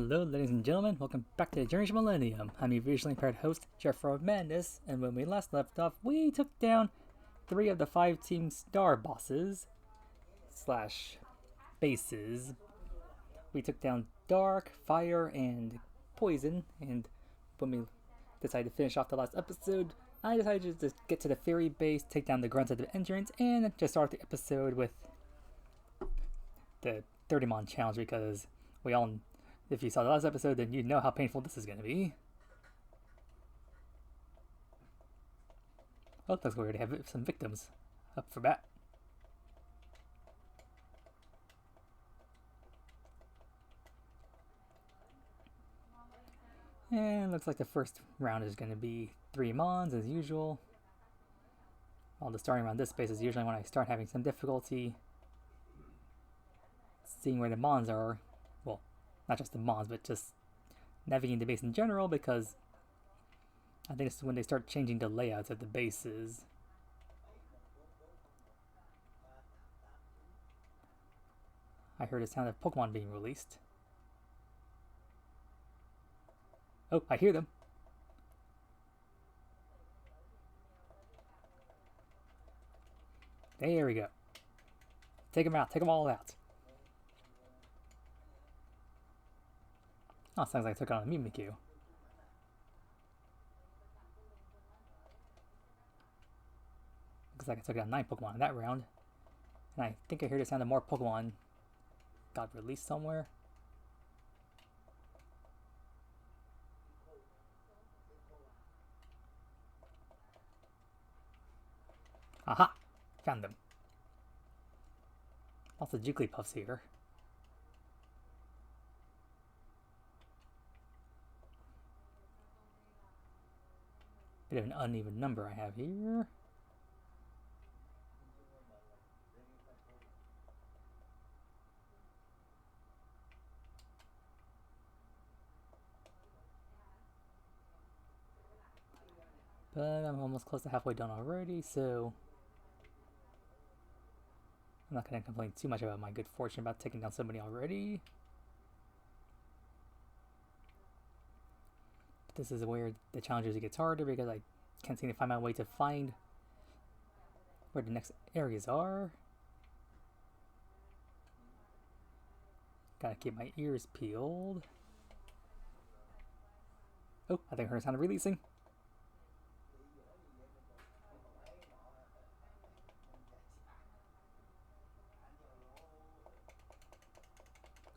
Hello, ladies and gentlemen. Welcome back to the Journey to Millennium. I'm your visually impaired host, Jeffro of Madness, and when we last left off, we took down 3 of the 5 Team Star bosses slash bases. We took down Dark, Fire, and Poison, and when we decided to finish off the last episode, I decided to just get to the Fairy base, take down the grunts at the entrance, and just start the episode with the 30-mon challenge because we all, if you saw the last episode, then you know how painful this is going to be. Oh, looks like we already have some victims up for bat. And looks like the first round is going to be 3 mons as usual. Well, the starting around this space is usually when I start having some difficulty seeing where the mons are. Well, not just the mons, but just navigating the base in general, because I think it's when they start changing the layouts of the bases. I heard a sound of Pokemon being released. Oh, I hear them. There we go. Take them out. Take them all out. Oh, sounds like I took on a Mimikyu. Looks like I took out 9 Pokemon in that round. And I think I heard the sound of more Pokemon got released somewhere. Aha! Found them. Lots of Jigglypuffs here. Bit of an uneven number I have here. But I'm almost close to halfway done already, so I'm not going to complain too much about my good fortune about taking down somebody already. But this is where the challenges gets harder because I can't seem to find my way to find where the next areas are. Gotta keep my ears peeled. Oh, I think I heard a sound of releasing.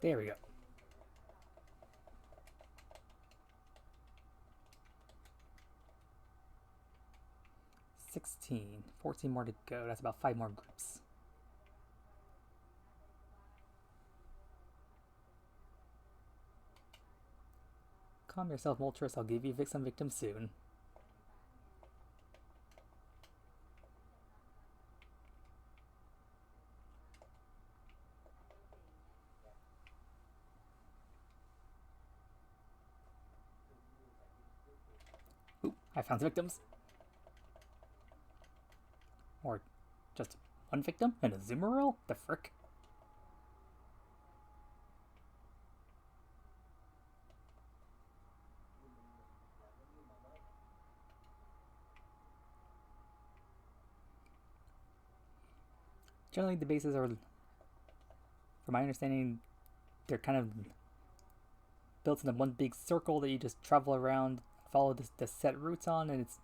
There we go. $16. 14 more to go. That's about 5 more groups. Calm yourself, Moltres. I'll give you some victims soon. Ooh, I found some victims. Or just 1 victim and a Zoomeril? The frick? Generally, the bases are, from my understanding, they're kind of built in one big circle that you just travel around, follow the set routes on, and it's.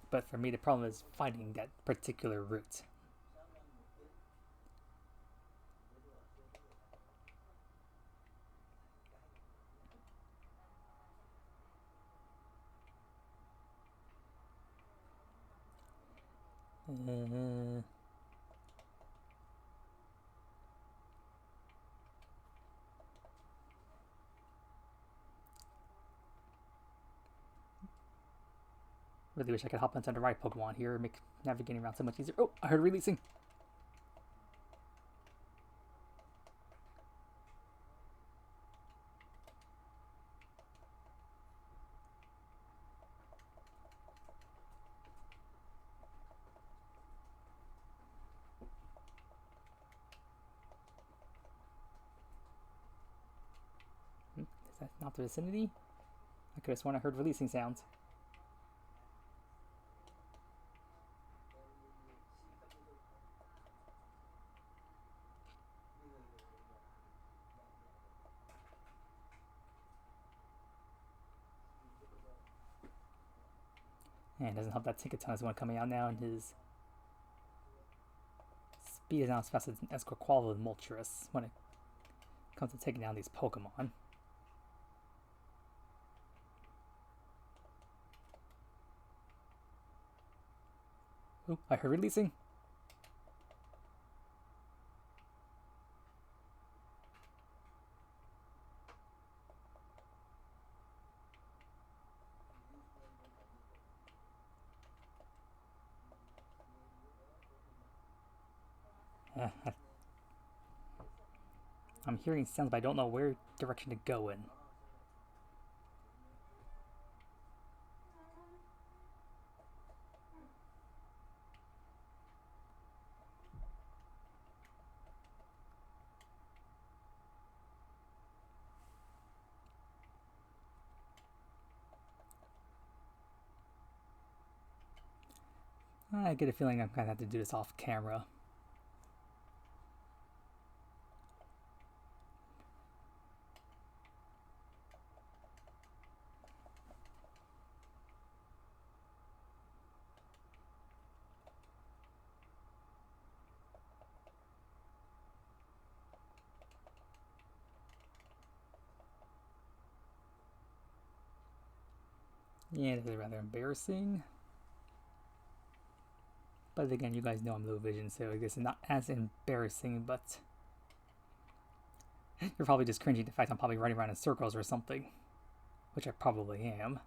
But for me, the problem is finding that particular route. Really wish I could hop onto the right Pokemon here and make navigating around so much easier. Oh, I heard releasing. Not the vicinity? I could have sworn I heard releasing sounds. And it doesn't help that Tinkaton is one coming out now, and his speed is not as fast as Quaquaval and Moltres when it comes to taking down these Pokemon. Oh, I heard releasing. I'm hearing sounds, but I don't know where direction to go in. I get a feeling I'm gonna have to do this off camera. Yeah, this is rather embarrassing. But again, you guys know I'm low vision, so I guess it's not as embarrassing, but you're probably just cringing the fact I'm probably running around in circles or something, which I probably am.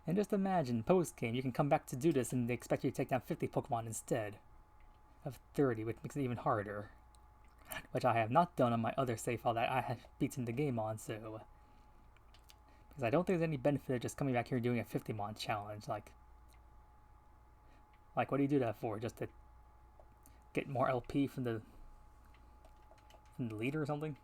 And just imagine, post-game, you can come back to do this and they expect you to take down 50 Pokemon instead of 30, which makes it even harder. Which I have not done on my other save file that I have beaten the game on, so... Because I don't think there's any benefit of just coming back here and doing a 50-mon challenge, like, what do you do that for? Just to get more LP from the leader or something?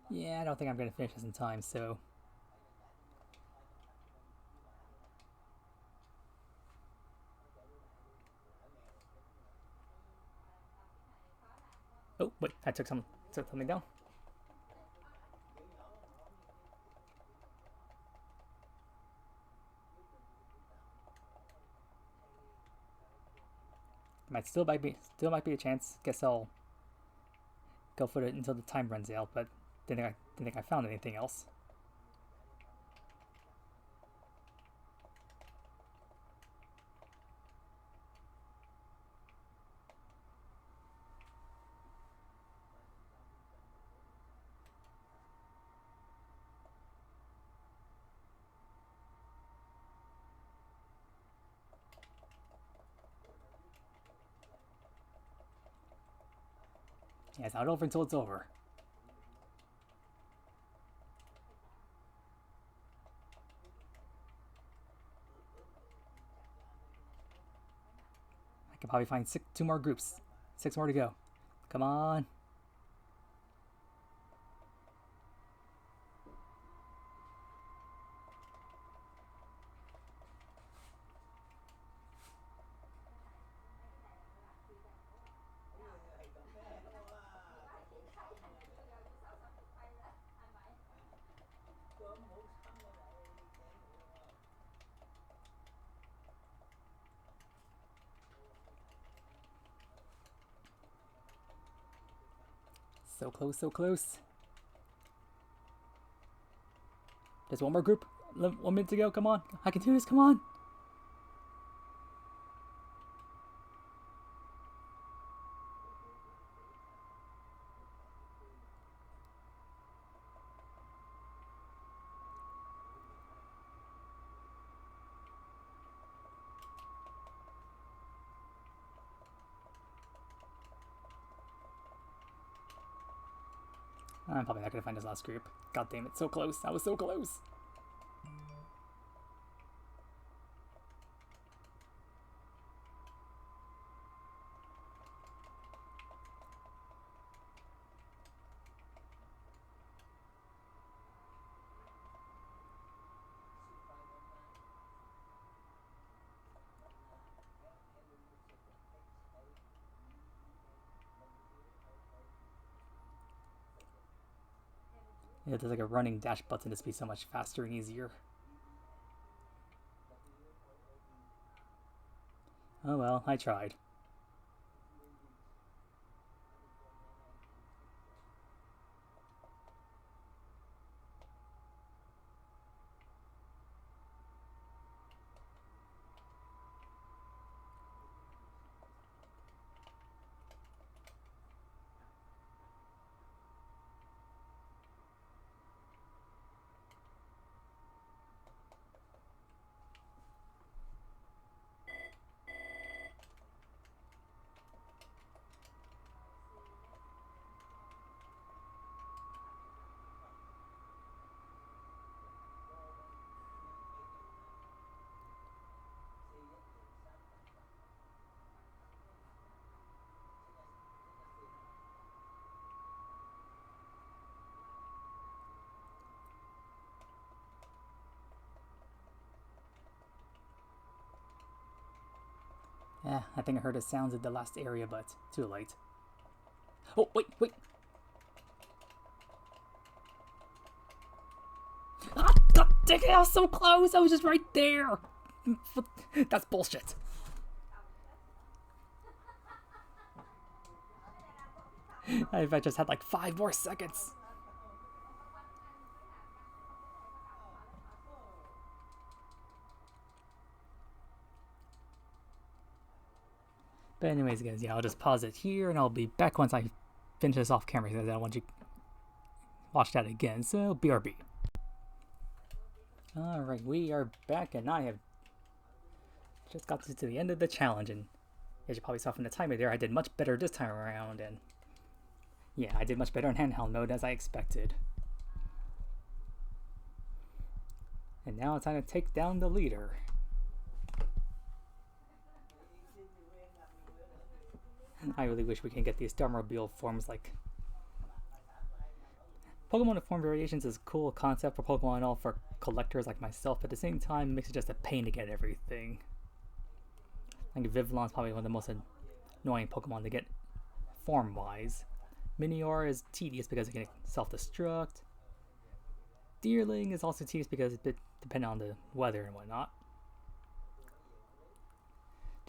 Yeah, I don't think I'm going to finish this in time, so... Oh, wait, I took something down. Still might be a chance. Guess I'll go for it until the time runs out, but didn't think I found anything else. Yeah, it's not over until it's over. I could probably find 2 more groups. 6 more to go. Come on. So close, so close. There's 1 more group. 1 minute to go. Come on. I can do this. Come on. I'm probably not going to find this last group. God damn it. So close. I was so close. Yeah, there's like a running dash button to be so much faster and easier. Oh well, I tried. Yeah, I think I heard the sounds in the last area, but too late. Oh, wait! Ah, God dang it, I was so close! I was just right there! That's bullshit. If I just had like 5 more seconds. But anyways, guys, yeah, I'll just pause it here, and I'll be back once I finish this off camera, because I don't want you to watch that again. So, BRB. Alright, we are back, and I have just got to the end of the challenge, and as you probably saw from the timer there, I did much better this time around, and yeah, I did much better in handheld mode as I expected. And now it's time to take down the leader. I really wish we can get these Starmobile forms. Like, Pokemon form variations is a cool concept for Pokemon and all for collectors like myself, but at the same time it makes it just a pain to get everything. I think Vivillon's probably one of the most annoying Pokemon to get form-wise. Minior is tedious because it can self-destruct. Deerling is also tedious because it depends on the weather and whatnot.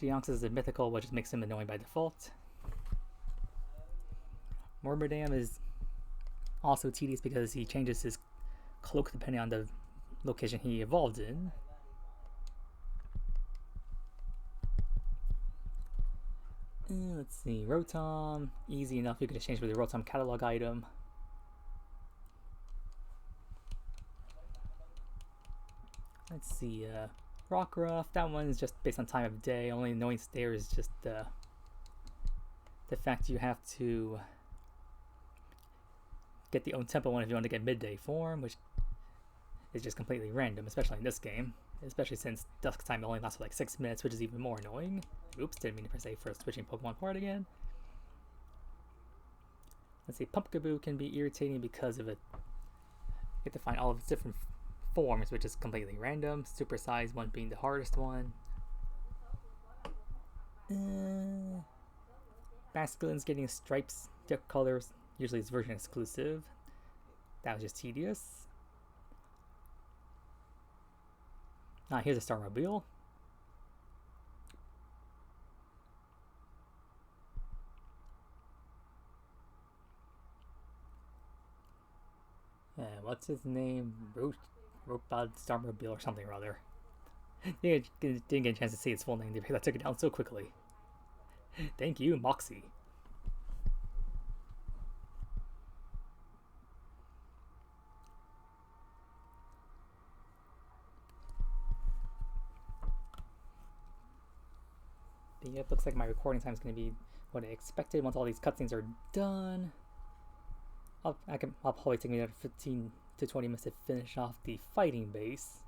Deoxys is a mythical, which just makes him annoying by default. Morbirdam is also tedious because he changes his cloak depending on the location he evolved in. Let's see, Rotom, easy enough, you can exchange with the Rotom catalog item. Let's see, Rockruff, that one is just based on time of day. Only annoyance there is just the fact you have to get the own tempo one if you want to get midday form, which is just completely random, especially in this game. Especially since dusk time only lasts for like 6 minutes, which is even more annoying. Oops, didn't mean to press A for switching Pokemon part again. Let's see, Pumpkaboo can be irritating because of it. You have to find all of its different forms, which is completely random. Supersize one being the hardest one. Basculin's getting stripes, different colors. Usually it's version exclusive. That was just tedious. Here's a Starmobile. What's his name? Robot Starmobile or something or other. Didn't get a chance to see its full name because I took it down so quickly. Thank you, Moxie. But yeah, it looks like my recording time is going to be what I expected once all these cutscenes are done. I'll probably take me another 15 to 20 minutes to finish off the fighting base.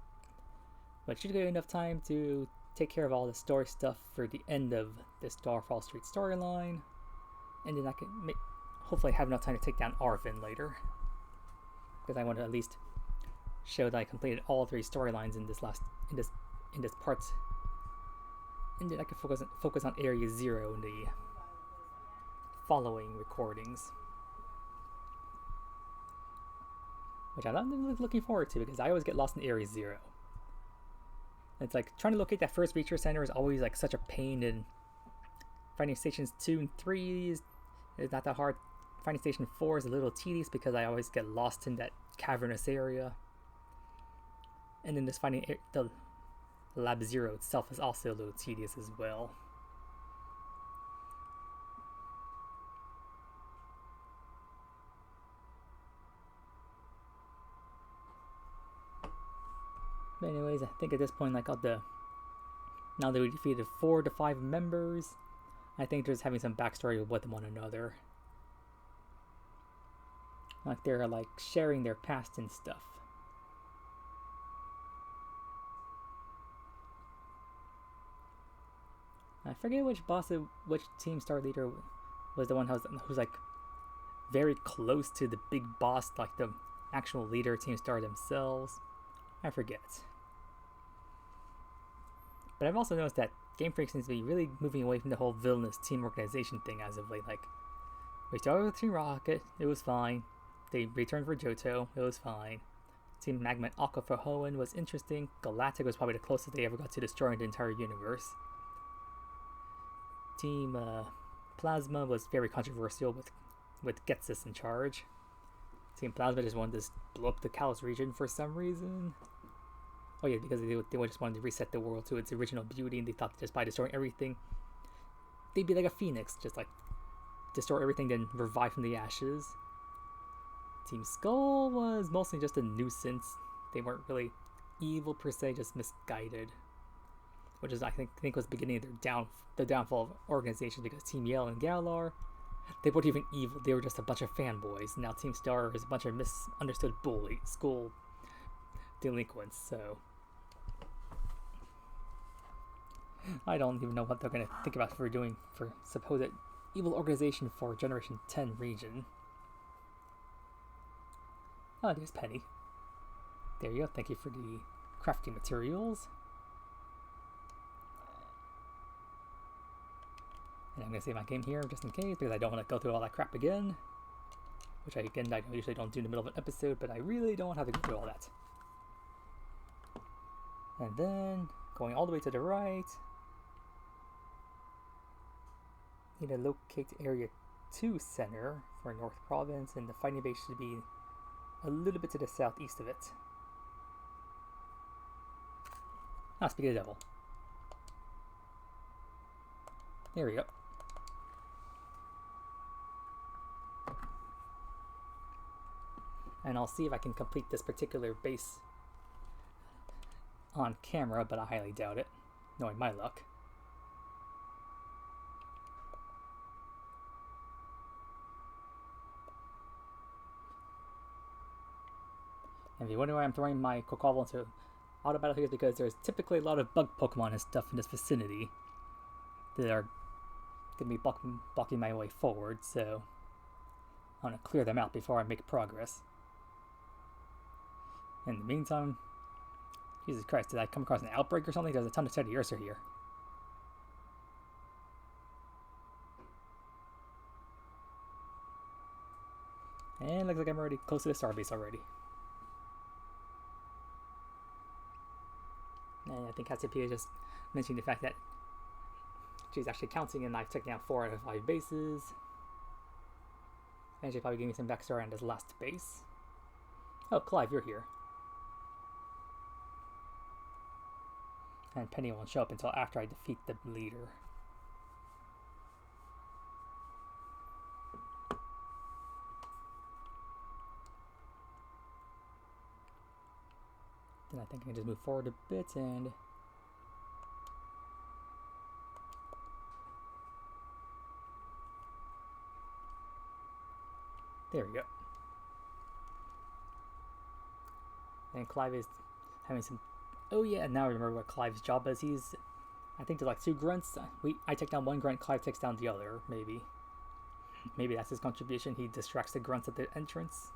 But it should give enough time to take care of all the story stuff for the end of the Starfall Street storyline. And then I can hopefully have enough time to take down Arvin later. Because I want to at least show that I completed all 3 storylines in this part. And then I can focus on Area 0 in the following recordings. which I'm not really looking forward to because I always get lost in Area 0. It's like trying to locate that first research center is always like such a pain, and finding stations 2 and 3 is not that hard. Finding station 4 is a little tedious because I always get lost in that cavernous area. And then just finding the Lab 0 itself is also a little tedious as well. But anyways, I think at this point, like now that we defeated 4 to 5 members, I think they're just having some backstory with one another. Like they're like sharing their past and stuff. I forget which Team Star leader was the one who's like very close to the big boss, like the actual leader Team Star themselves. I forget. But I've also noticed that Game Freak seems to be really moving away from the whole villainous team organization thing as of late. Like, we started with Team Rocket, it was fine. They returned for Johto, it was fine. Team Magma and Aqua for Hoenn was interesting. Galactic was probably the closest they ever got to destroying the entire universe. Team Plasma was very controversial with Getsus in charge. Team Plasma just wanted to blow up the Kalos region for some reason. Oh yeah, because they just wanted to reset the world to its original beauty, and they thought just by destroying everything, they'd be like a phoenix, just like destroy everything, then revive from the ashes. Team Skull was mostly just a nuisance. They weren't really evil per se, just misguided. Which is, I think was the beginning of the downfall of organizations, because Team Yell and Galar, they weren't even evil, they were just a bunch of fanboys. Now Team Star is a bunch of misunderstood school delinquents, so I don't even know what they're going to think about for doing for supposed evil organization for Generation 10 region. Oh, there's Penny. There you go, thank you for the crafting materials. And I'm going to save my game here just in case, because I don't want to go through all that crap again. Which I usually don't do in the middle of an episode, but I really don't have to go through all that. And then, going all the way to the right, need to locate Area 2 Center for North Province, and the fighting base should be a little bit to the southeast of it. Ah, speaking of the devil. There we go. And I'll see if I can complete this particular base on camera, but I highly doubt it, knowing my luck. And if you wonder why I'm throwing my Quaquaval into auto battle here, is because there's typically a lot of bug Pokemon and stuff in this vicinity that are going to be blocking my way forward, so I want to clear them out before I make progress. In the meantime, Jesus Christ, did I come across an outbreak or something? There's a ton of Teddy Ursa here. And looks like I'm already close to the Starbase already. And I think Cassiopeia just mentioning the fact that she's actually counting, and I've taken out 4 out of 5 bases. And she'll probably give me some backstory on this last base. Oh, Clive, you're here. And Penny won't show up until after I defeat the leader. Then I think I can just move forward a bit and... there we go. And Clive is having some... oh yeah, now I remember what Clive's job is. He's... I think there's like 2 grunts. I take down 1 grunt, Clive takes down the other, maybe. Maybe that's his contribution. He distracts the grunts at the entrance.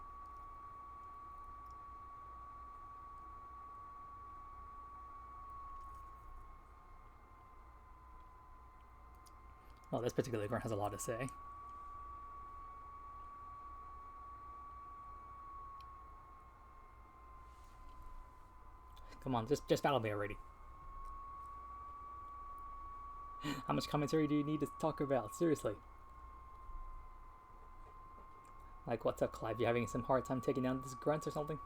Well, this particular grunt has a lot to say. Come on, just battle me already. How much commentary do you need to talk about? Seriously. Like, what's up, Clive? You having some hard time taking down this grunt or something?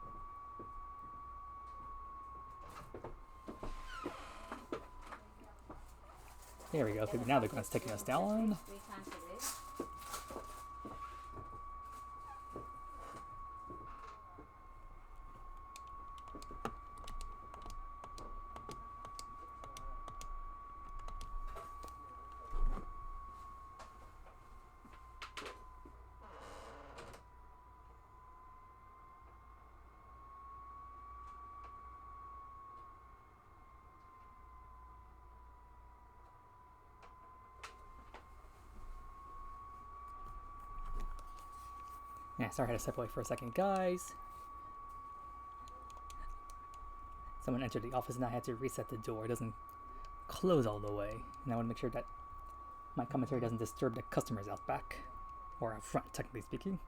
There we go. Now the grunt's taking us down. Yeah, sorry I had to step away for a second, guys. Someone entered the office and I had to reset the door. It doesn't close all the way. And I want to make sure that my commentary doesn't disturb the customers out back. Or out front, technically speaking.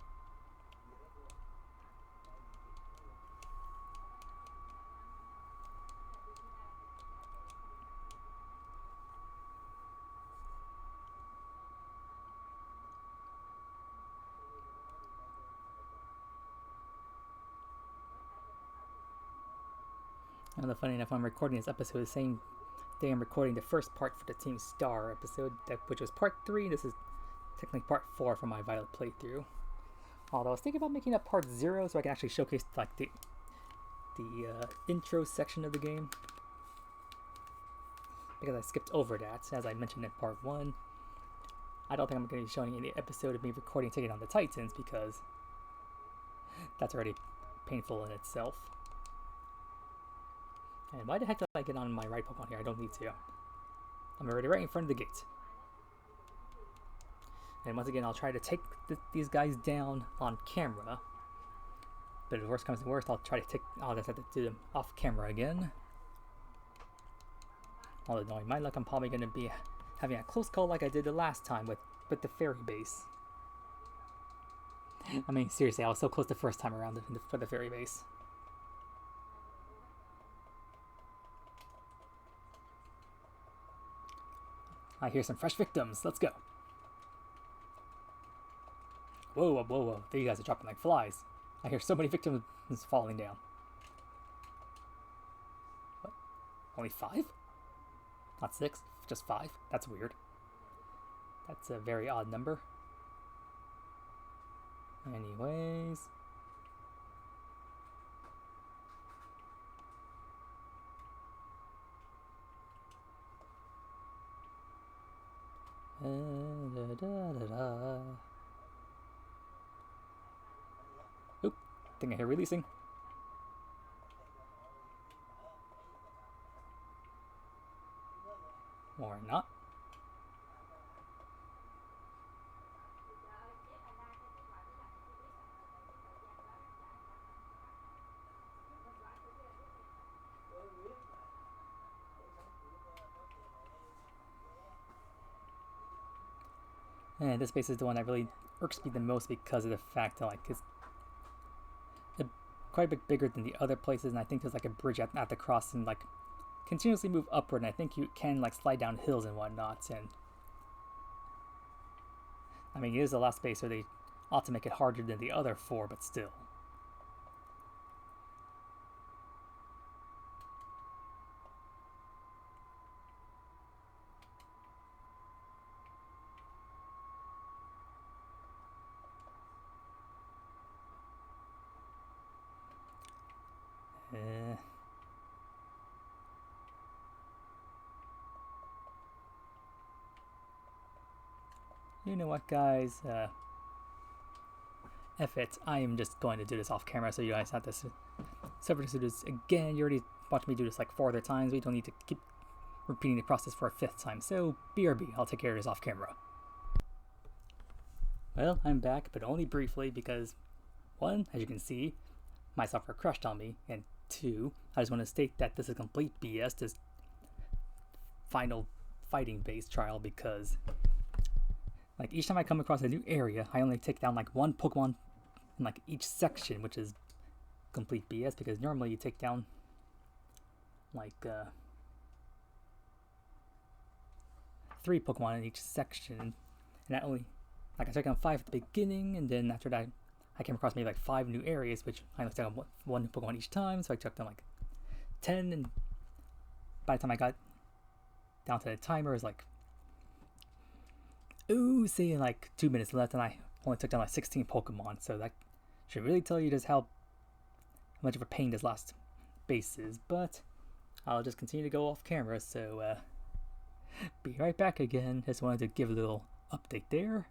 And funny enough, I'm recording this episode the same day I'm recording the first part for the Team Star episode, which was part 3. This is technically part 4 for my Violet playthrough. Although I was thinking about making that part 0 so I can actually showcase like the intro section of the game. Because I skipped over that, as I mentioned in part 1. I don't think I'm going to be showing any episode of me recording taking on the Titans because that's already painful in itself. And why the heck did I get on my right Pokemon here? I don't need to. I'm already right in front of the gate. And once again, I'll try to take these guys down on camera. But if worst comes to worst, I'll just have to do them off camera again. Although knowing my luck, I'm probably going to be having a close call like I did the last time with the fairy base. I mean, seriously, I was so close the first time around for the fairy base. I hear some fresh victims. Let's go. Whoa, whoa, whoa, whoa. You guys are dropping like flies. I hear so many victims falling down. What? Only 5? Not 6? Just 5? That's weird. That's a very odd number. Anyways. Oop, think I hear releasing. Or not. And this base is the one that really irks me the most because of the fact that like it's quite a bit bigger than the other places, and I think there's like a bridge at the cross and like continuously move upward, and I think you can like slide down hills and whatnot. And I mean, it is the last base, so they ought to make it harder than the other 4, but still. You know what, guys? F it. I am just going to do this off camera so you guys have to suffer to do this again. You already watched me do this like 4 other times. We don't need to keep repeating the process for a 5th time. So, BRB. I'll take care of this off camera. Well, I'm back, but only briefly because 1, as you can see, my software crashed on me, and 2, I just want to state that this is complete BS, this final fighting base trial, because like each time I come across a new area, I only take down like 1 Pokemon in like each section, which is complete BS because normally you take down like 3 Pokemon in each section, and that only like I took on 5 at the beginning, and then after that I came across maybe like 5 new areas, which I only took on 1 Pokemon each time, so I took on like 10, and by the time I got down to the timer, it was like, ooh, say like 2 minutes left, and I only took down like 16 Pokemon, so that should really tell you just how much of a pain this last base is. But I'll just continue to go off camera, so be right back again. Just wanted to give a little update there.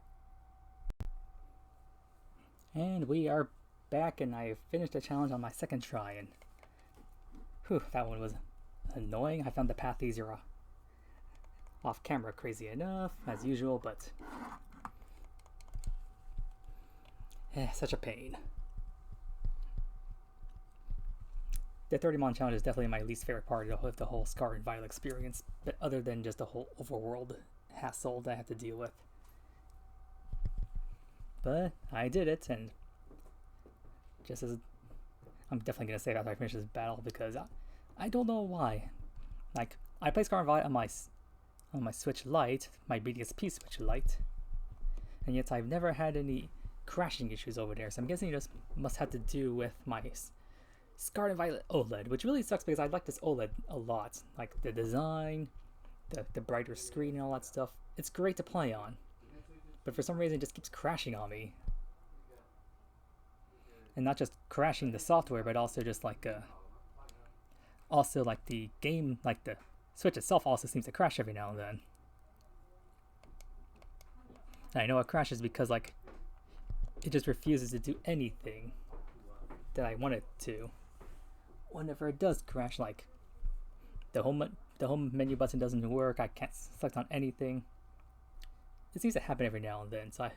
And we are back, and I finished the challenge on my second try, and whew, that one was annoying. I found the path easier off camera, crazy enough, as usual, but such a pain. The 30-mon challenge is definitely my least favorite part of the whole Scarlet and Violet experience, but other than just the whole overworld hassle that I have to deal with. But I did it, and just as I'm definitely gonna say it after I finish this battle, because I don't know why. Like, I play Scarlet and Violet on my Switch Lite, my BDSP Switch Lite, and yet I've never had any crashing issues over there. So I'm guessing it just must have to do with my Scarlet and Violet OLED, which really sucks because I like this OLED a lot. Like the design, the brighter screen and all that stuff. It's great to play on. But for some reason it just keeps crashing on me. And not just crashing the software, but also just like the game, like the Switch itself also seems to crash every now and then. And I know it crashes because like it just refuses to do anything that I want it to. Whenever it does crash, like the home menu button doesn't work, I can't select on anything. It seems to happen every now and then, so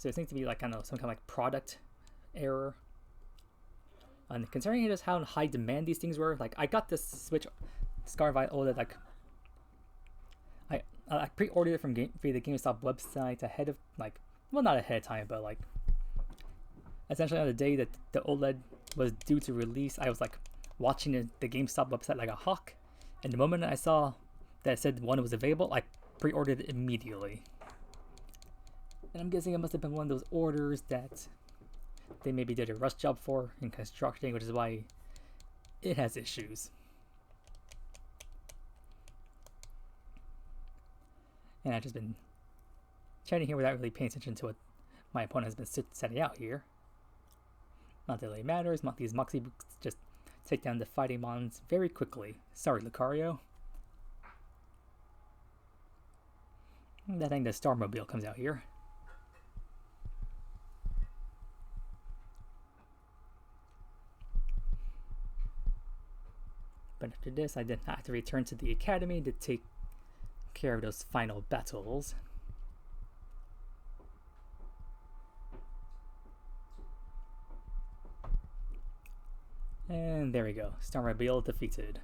it seems to be like, I don't know, some kind of like product error. And considering just how high demand these things were, like I got this Switch Scarlet Violet OLED, like I pre-ordered it from via the GameStop website ahead of, like, well, not ahead of time, but like essentially on the day that the OLED was due to release. I was like watching the GameStop website like a hawk, and the moment I saw that it said one was available, I pre-ordered it immediately. And I'm guessing it must have been one of those orders that they maybe did a rush job for in constructing, which is why it has issues. And I've just been chatting here without really paying attention to what my opponent has been setting out here. Not that it really matters. These Moxie boots just take down the fighting mons very quickly. Sorry, Lucario. I think the Starmobile comes out here. But after this, I did not have to return to the academy to take care of those final battles. And there we go. Starmobile defeated.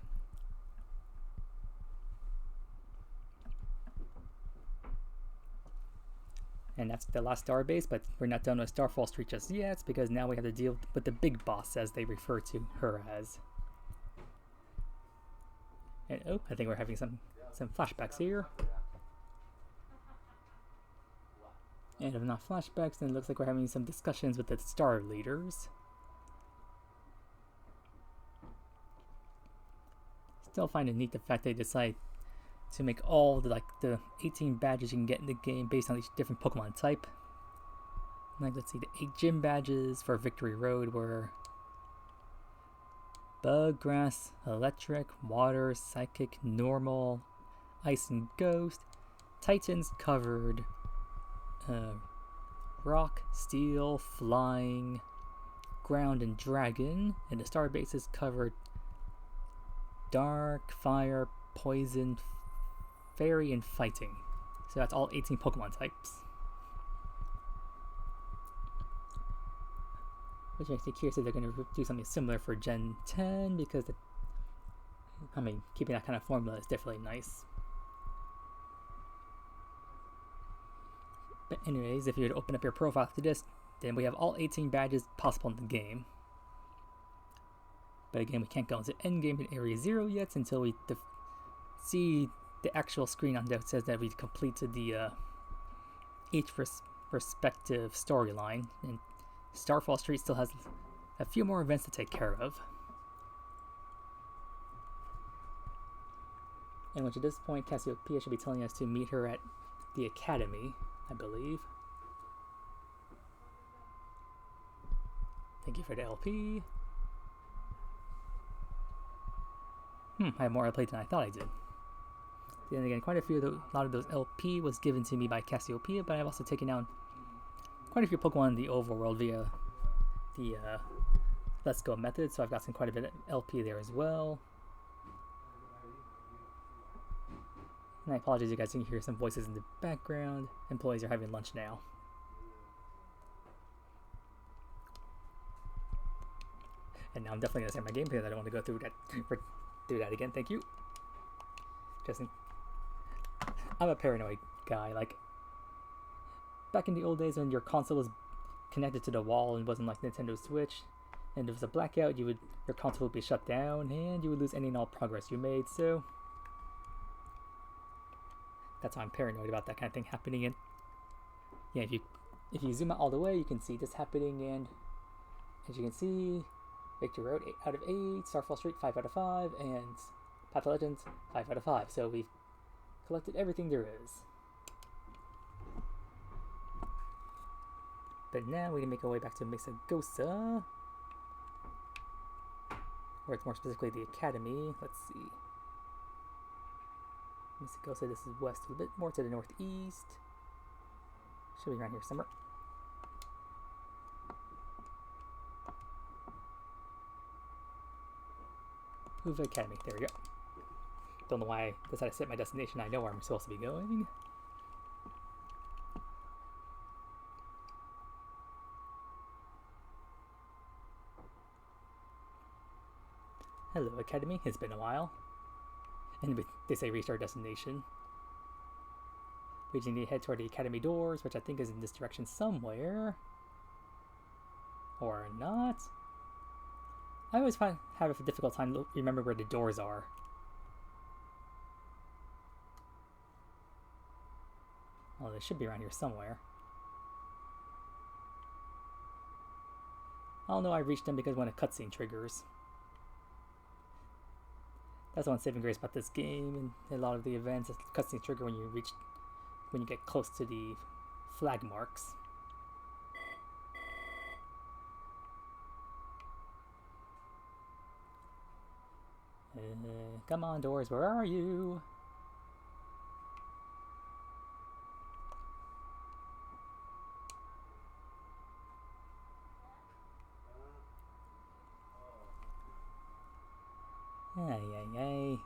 And that's the last star base, but we're not done with Starfall Street just yet, because now we have to deal with the big boss, as they refer to her as. And oh, I think we're having some flashbacks here. And if not flashbacks, then it looks like we're having some discussions with the star leaders. Still find it neat the fact they decide to make all the 18 badges you can get in the game based on each different Pokemon type. Like, let's see, the 8 gym badges for Victory Road were Bug, Grass, Electric, Water, Psychic, Normal, Ice and Ghost. Titans covered Rock, Steel, Flying, Ground, and Dragon. And the star bases covered Dark, Fire, Poison, Fairy, and Fighting. So that's all 18 Pokemon types. Which makes me curious if they're going to do something similar for Gen 10, because I mean, keeping that kind of formula is definitely nice. But anyways, if you were to open up your profile after this, then we have all 18 badges possible in the game. But again, we can't go into endgame in Area 0 yet until we see the actual screen on that says that we've completed the each respective storyline, and Starfall Street still has a few more events to take care of. And which at this point, Cassiopeia should be telling us to meet her at the Academy, I believe. Thank you for the LP. I have more LP than I thought I did. Then again, quite a lot of those LP was given to me by Cassiopeia, but I've also taken down quite a few Pokemon in the overworld via the Let's Go method, so I've gotten quite a bit of LP there as well. And I apologize, you guys can hear some voices in the background. Employees are having lunch now. And now I'm definitely gonna start my game because I don't want to go through that again. Thank you. I'm a paranoid guy. Like back in the old days when your console was connected to the wall and wasn't like Nintendo Switch, and there was a blackout, your console would be shut down and you would lose any and all progress you made. So that's why I'm paranoid about that kind of thing happening. And yeah, if you zoom out all the way, you can see this happening. And as you can see, Victory Road 8 out of 8, Starfall Street 5 out of 5, and Path of Legends 5 out of 5. So we've collected everything there is. But now we can make our way back to Mesagosa, or it's more specifically the Academy. Let's see. Mesagosa, this is west, a bit more to the northeast. Should be around here somewhere. Move Academy, there we go. Don't know why I decided to set my destination. I know where I'm supposed to be going. Hello, Academy. It's been a while. And they say reach our destination. We just need to head toward the Academy doors, which I think is in this direction somewhere. Or not. I always have a difficult time remembering where the doors are. Well, they should be around here somewhere. I'll know I reached them because when a cutscene triggers. That's one saving grace about this game and a lot of the events. Cutscenes trigger when you get close to the flag marks. Come on, doors, where are you? Ay.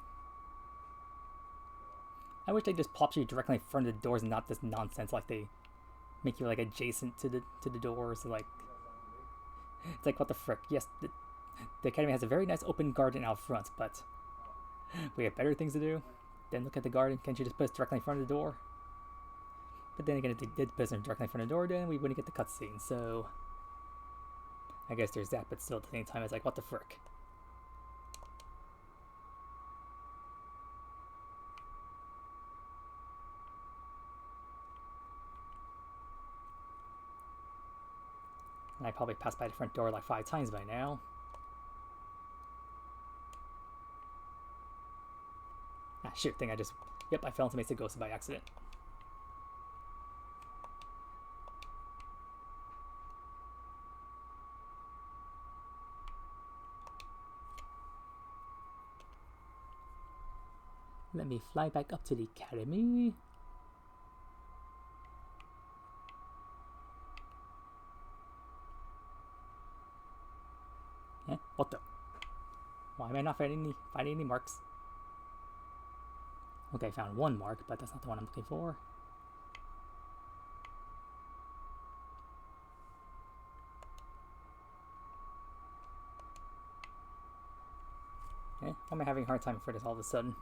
I wish they just popped you directly in front of the doors and not this nonsense like they make you like adjacent to the doors. Like it's like what the frick? Yes, the Academy has a very nice open garden out front, but we have better things to do. Then look at the garden. Can't you just put us directly in front of the door? But then again, if they did put us directly in front of the door, then we wouldn't get the cutscene. So I guess there's that, but still at the same time, it's like what the frick? And I probably passed by the front door like 5 times by now. Ah, shoot, yep, I fell into Mesagosa by accident. Let me fly back up to the Academy. What the? Why am I not finding any marks? Okay, I found one mark, but that's not the one I'm looking for. Okay, why am I having a hard time for this all of a sudden?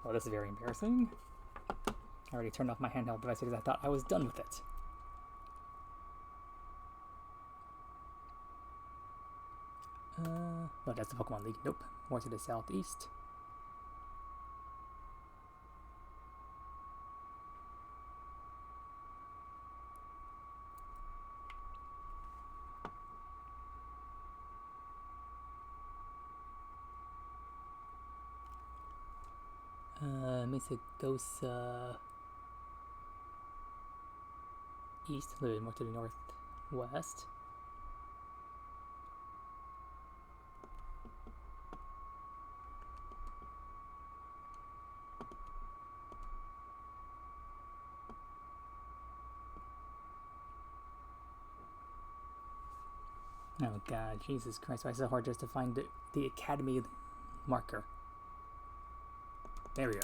Well, this is very embarrassing. I already turned off my handheld device because I thought I was done with it. No, that's the Pokemon League. Nope. More to the southeast. Makes it goes east, a little bit more to the northwest. Oh god, Jesus Christ, why is it so hard just to find the Academy marker? There we go.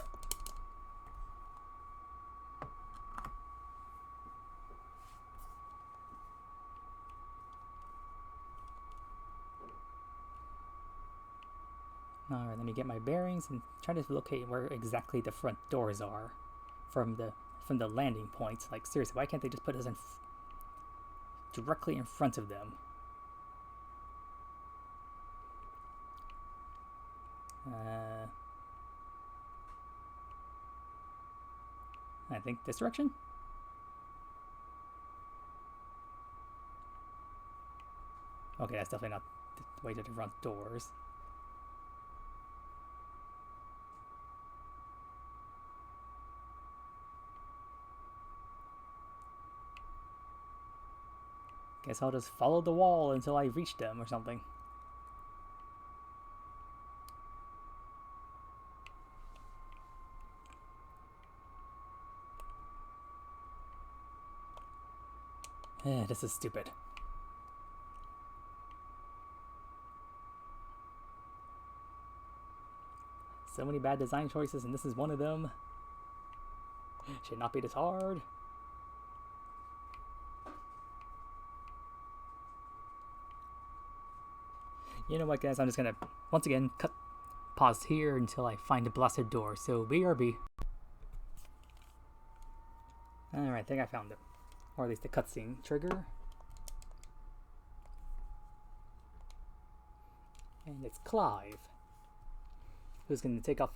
Alright, let me get my bearings and try to locate where exactly the front doors are from the landing points. Like, seriously, why can't they just put us directly in front of them? I think this direction? Okay, that's definitely not the way to the front doors. Guess I'll just follow the wall until I reach them or something. This is stupid. So many bad design choices, and this is one of them. Should not be this hard. You know what, guys? I'm just gonna once again pause here until I find the blasted door. So BRB. Alright, I think I found it. Or at least the cutscene trigger. And it's Clive, who's going to take off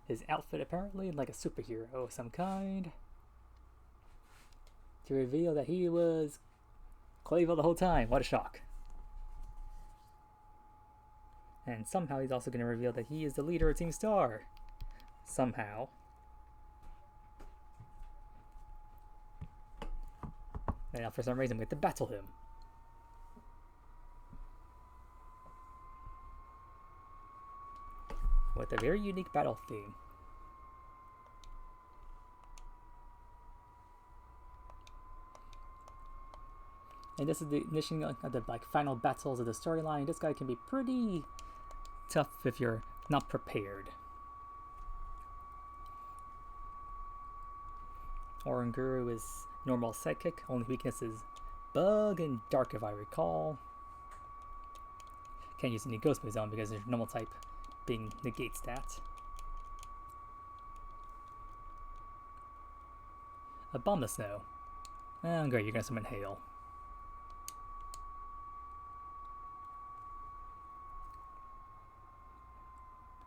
his outfit apparently like a superhero of some kind to reveal that he was Clavel the whole time. What a shock. And somehow he's also going to reveal that he is the leader of Team Star. Somehow. And now for some reason we have to battle him. With a very unique battle theme. And this is the initiation of the final battles of the storyline. This guy can be pretty tough if you're not prepared. Oranguru is normal psychic, only weakness is bug and dark if I recall. Can't use any ghost moves on because there's normal type being negate stat. A bomb of snow. Oh great, you're gonna summon hail.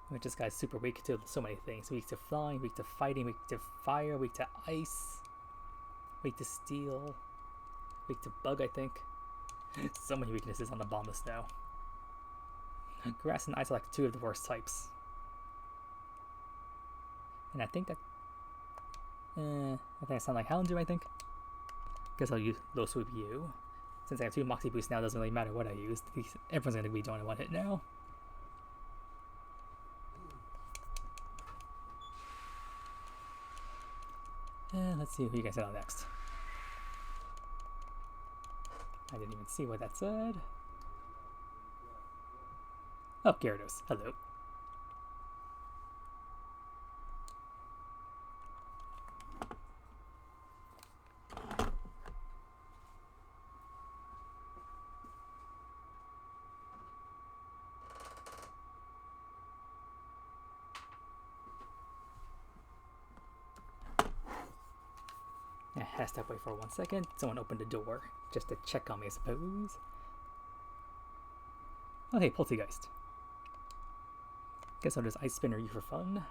Which this guy's super weak to so many things. Weak to flying, weak to fighting, weak to fire, weak to ice, weak to steel, weak to bug, I think. So many weaknesses on the bomb of snow. Grass and ice are like two of the worst types. And I think that I sound like Houndoom, I think. Guess I'll use Low Swoop U. Since I have 2 Moxie boosts now, it doesn't really matter what I use. Everyone's gonna be doing a one hit now. Let's see who you guys hit on next. I didn't even see what that said. Oh, Gyarados. Hello. I had to step away for 1 second. Someone opened the door just to check on me, I suppose. Oh hey, Poltergeist. Guess I'll just Ice Spinner you for fun.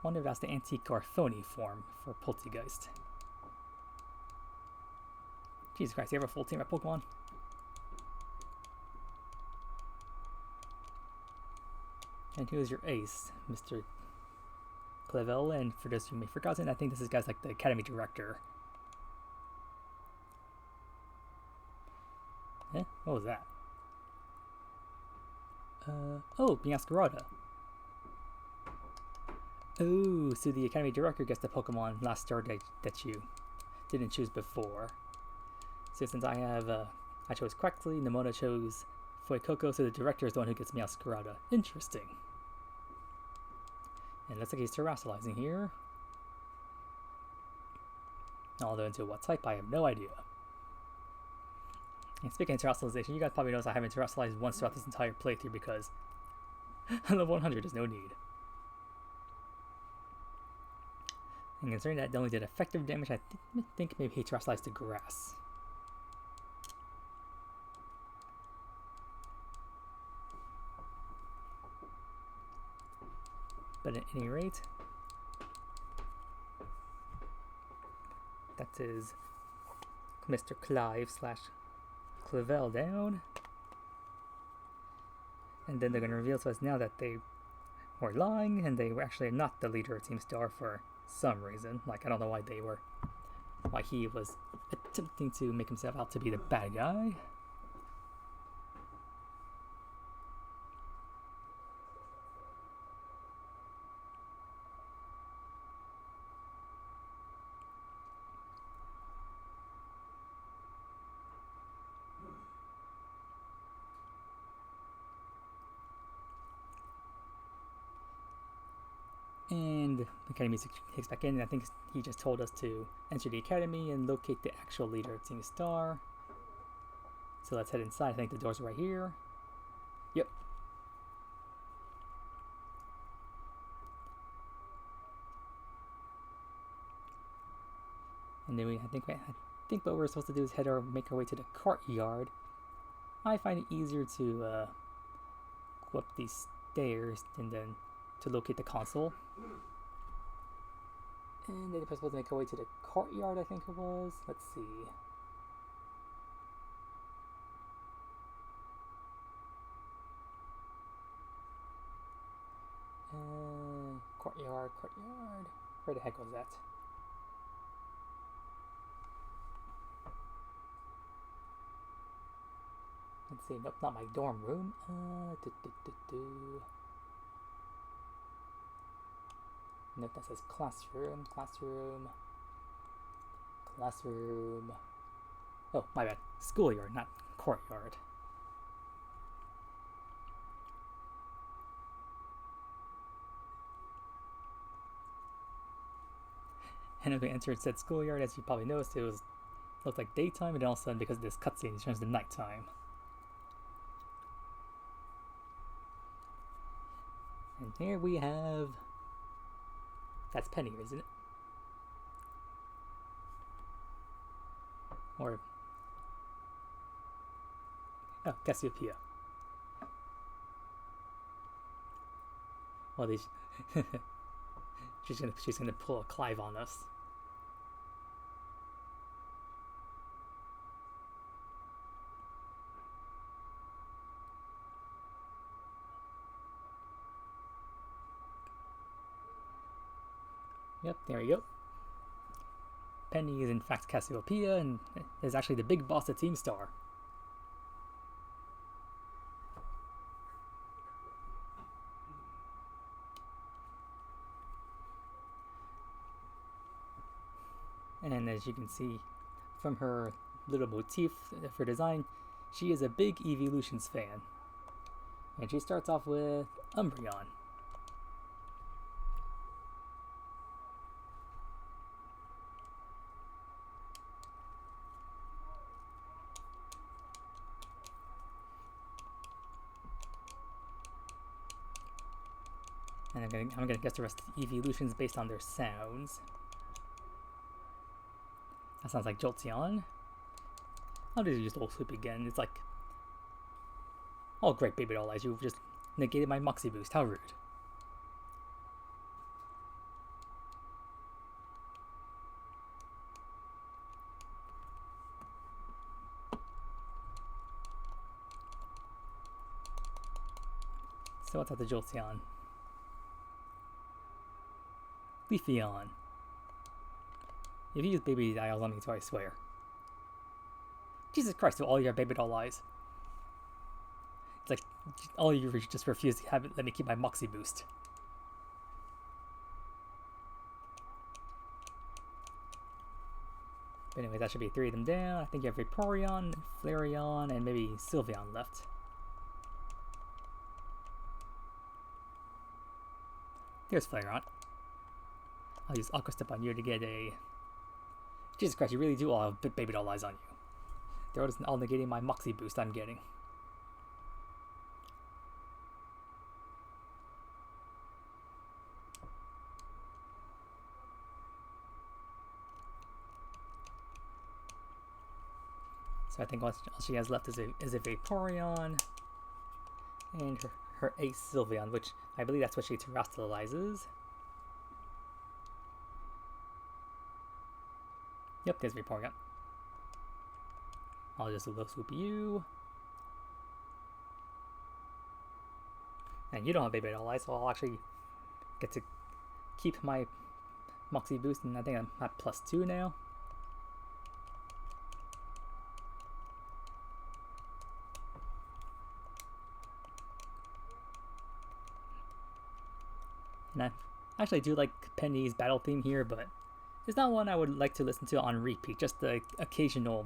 Wonder if that's the Antique Garfoni form for Poltergeist. Jesus Christ, you have a full team at Pokemon? And who's your ace, Mr. Clavel? And for those who may have forgotten, I think this is guy's like the Academy Director. Eh? What was that? Oh, Miascarada. Oh, so the Academy Director gets the Pokemon last star that you didn't choose before. So since I have, I chose Quaxly, Nemona chose Fuecoco, so the Director is the one who gets Miascarada. Interesting. And it looks like he's terrestrializing here. Although into what type, I have no idea. And speaking of terrestrialization, you guys probably notice I haven't terrestrialized once throughout this entire playthrough because level 100 is no need. And considering that it only did effective damage, I think maybe he terrestrialized the grass. But at any rate, that is Mr. Clive / Clavel down. And then they're going to reveal to us now that they were lying and they were actually not the leader of Team Star for some reason. Like, I don't know why he was attempting to make himself out to be the bad guy. And the Academy music kicks back in, and I think he just told us to enter the Academy and locate the actual leader of Team Star. So let's head inside. I think the doors are right here. Yep. And then I think what we're supposed to do is make our way to the courtyard. I find it easier to go up these stairs and then to locate the console. And then we're supposed to make our way to the courtyard, I think it was. Let's see. Courtyard. Where the heck was that? Let's see. Nope, not my dorm room. Nope, that says classroom. Oh, my bad. Schoolyard, not courtyard. And if we entered said schoolyard, as you probably noticed, it looked like daytime, and all of a sudden, because of this cutscene, it turns to nighttime. And here we have... That's Penny, isn't it? Or... Oh, Cassiopeia. Well, these... she's gonna pull a Clive on us. Yep, there we go. Penny is in fact Cassiopeia and is actually the big boss of Team Star. And as you can see from her little motif of her design, she is a big Evolutions fan. And she starts off with Umbreon. And I'm gonna guess the rest of the evolutions based on their sounds. That sounds like Jolteon. I'll just use Old Swoop again. It's like, oh great, Baby Doll Eyes, you've just negated my Moxie boost. How rude. So what's at the Jolteon? Leafeon. If you use Baby Dials on me, so I swear. Jesus Christ, do all your Baby Doll Eyes. It's like, all you just refuse to have it, let me keep my Moxie boost. But anyway, that should be 3 of them down. I think you have Vaporeon, Flareon, and maybe Sylveon left. Here's Flareon. I'll use Aqua Step on you to get a... Jesus Christ, you really do all have Baby Doll Eyes on you. They're all negating my Moxie boost I'm getting. So I think all she has left is a Vaporeon and her Ace Sylveon, which I believe that's what she terrestrializes. Yep, there's Vaporeon. I'll just low swoop you. And you don't have Baby Doll Eyes, so I'll actually get to keep my Moxie boost, and I think I'm at +2 now. And I actually do like Penny's battle theme here, but it's not one I would like to listen to on repeat. Just the occasional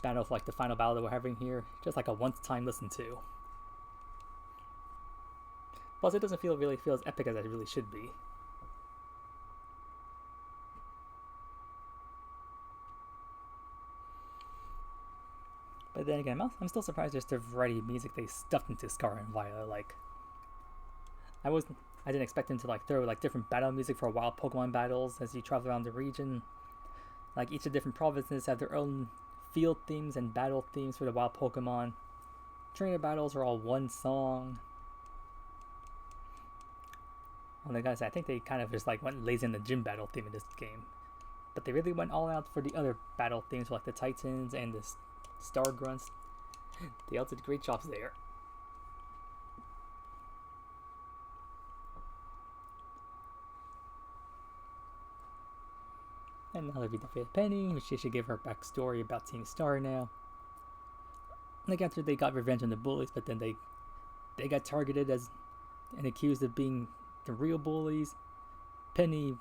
battle, like the final battle that we're having here, just like a once-time listen to. Plus, it doesn't really feel as epic as it really should be. But then again, I'm still surprised there's the variety of music they stuffed into Scarlet and Violet. Like, I didn't expect them to like throw like different battle music for wild Pokemon battles as you travel around the region. Like each of the different provinces have their own field themes and battle themes for the wild Pokemon. Trainer battles are all one song. And the guys, I think they kind of just like went lazy in the gym battle theme in this game, but they really went all out for the other battle themes like the Titans and the Star Grunts. They all did great jobs there. And now there'll be the Penny, which she should give her backstory about Team Star now. Like after they got revenge on the bullies, but then they got targeted as and accused of being the real bullies. Penny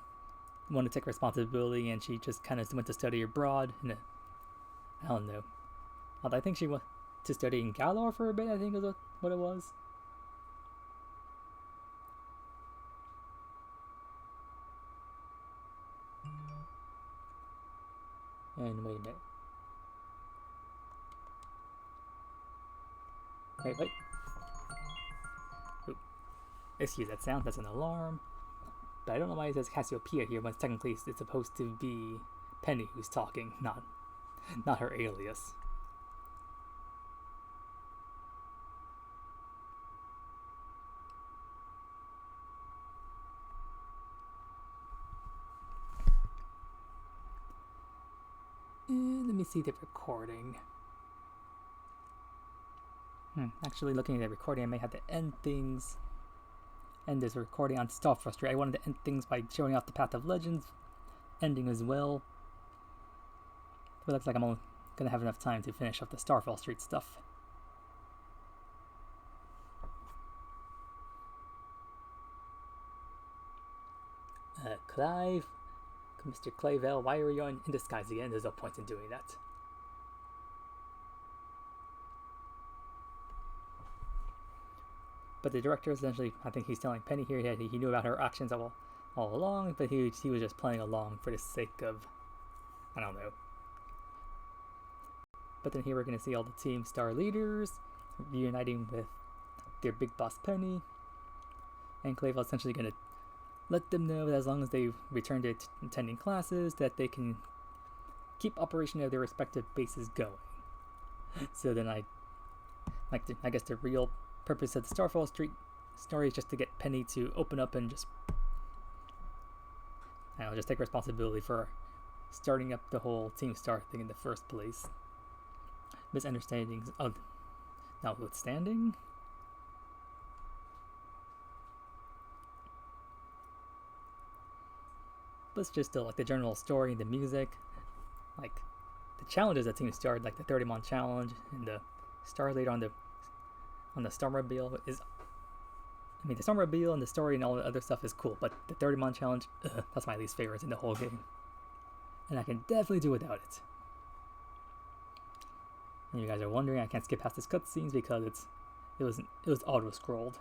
wanted to take responsibility, and she just kind of went to study abroad. And I don't know. I think she went to study in Galar for a bit. I think is what it was. And wait a minute. Wait. Oop. Excuse that sound, that's an alarm. But I don't know why it says Cassiopeia here when technically it's supposed to be Penny who's talking, not her alias. And let me see the recording. Actually, looking at the recording, I may have to end this recording on STARFALL Street. I wanted to end things by showing off the Path of Legends ending as well. But it looks like I'm only going to have enough time to finish up the STARFALL Street stuff. Clive, Mr. Clavel, why are you in disguise again? There's no point in doing that. But the director essentially, I think he's telling Penny here that he knew about her actions all along, but he was just playing along for the sake of, I don't know. But then here we're going to see all the Team Star leaders reuniting with their big boss Penny. And Clavel essentially going to let them know that as long as they return to attending classes, that they can keep operation of their respective bases going. So then I guess the real purpose of the Starfall Street story is just to get Penny to open up and just, I don't know, just take responsibility for starting up the whole Team Star thing in the first place. Misunderstandings of notwithstanding. But it's just still like the general story, the music, like the challenges that Team Star, like the 30-month challenge and the Starlight on the Starmobile is, I mean, the Starmobile and the story and all the other stuff is cool, but the 30-month challenge, that's my least favorite in the whole game. And I can definitely do without it. And you guys are wondering, I can't skip past this cutscenes because it was auto-scrolled.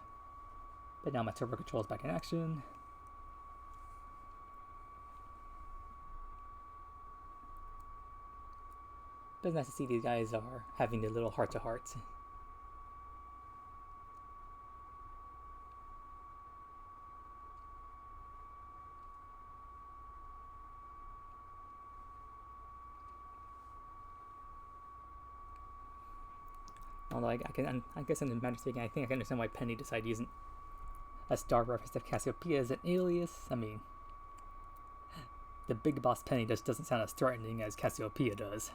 But now my turbo control is back in action. But it's nice to see these guys are having their little heart-to-heart. Although I guess in the matter speaking, I think I can understand why Penny decided using a star reference to Cassiopeia as an alias. I mean, the big boss Penny just doesn't sound as threatening as Cassiopeia does.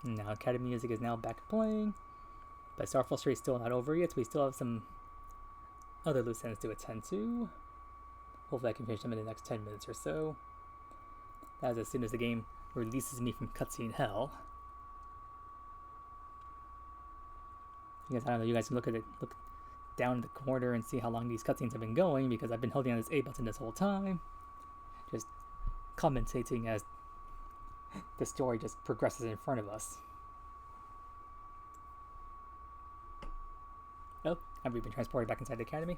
Now Academy music is now back playing, but Starfall Street is still not over yet. We still have some other loose ends to attend to. Hopefully I can finish them in the next 10 minutes or so. That is as soon as the game releases me from cutscene hell. Because I don't know, you guys can look down in the corner and see how long these cutscenes have been going, because I've been holding on this A button this whole time, just commentating as the story just progresses in front of us. Oh, have we been transported back inside the academy?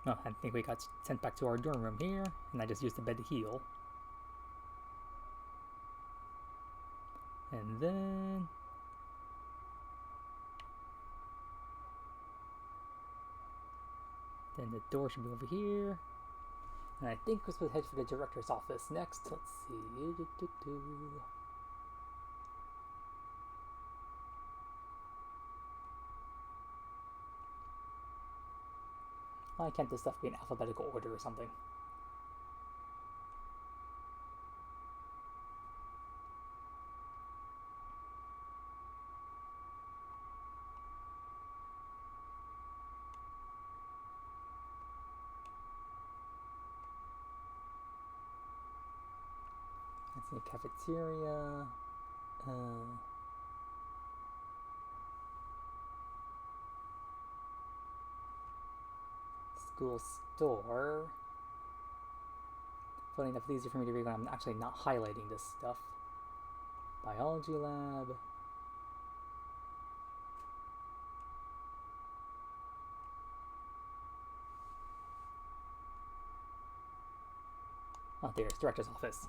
Oh, I think we got sent back to our dorm room here, and I just used the bed to heal. And then the door should be over here. And I think we're supposed to head for the director's office next. Let's see. Why can't this stuff be in alphabetical order or something? Let's see, cafeteria. School store. Funny enough, it's easier for me to read when I'm actually not highlighting this stuff. Biology lab. Oh, there's director's office.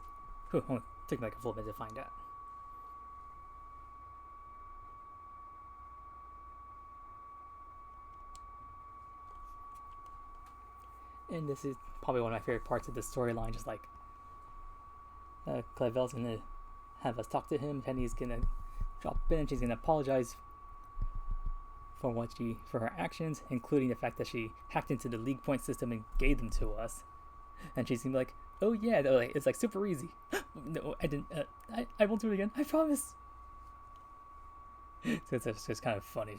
It took me like a full minute to find out. And this is probably one of my favorite parts of the storyline, just like Clavel's gonna have us talk to him, Penny's gonna drop in and she's gonna apologize for her actions, including the fact that she hacked into the league point system and gave them to us. And she's gonna be like, oh yeah, it's like super easy. No, I didn't, I won't do it again, I promise. So it's just kind of funny,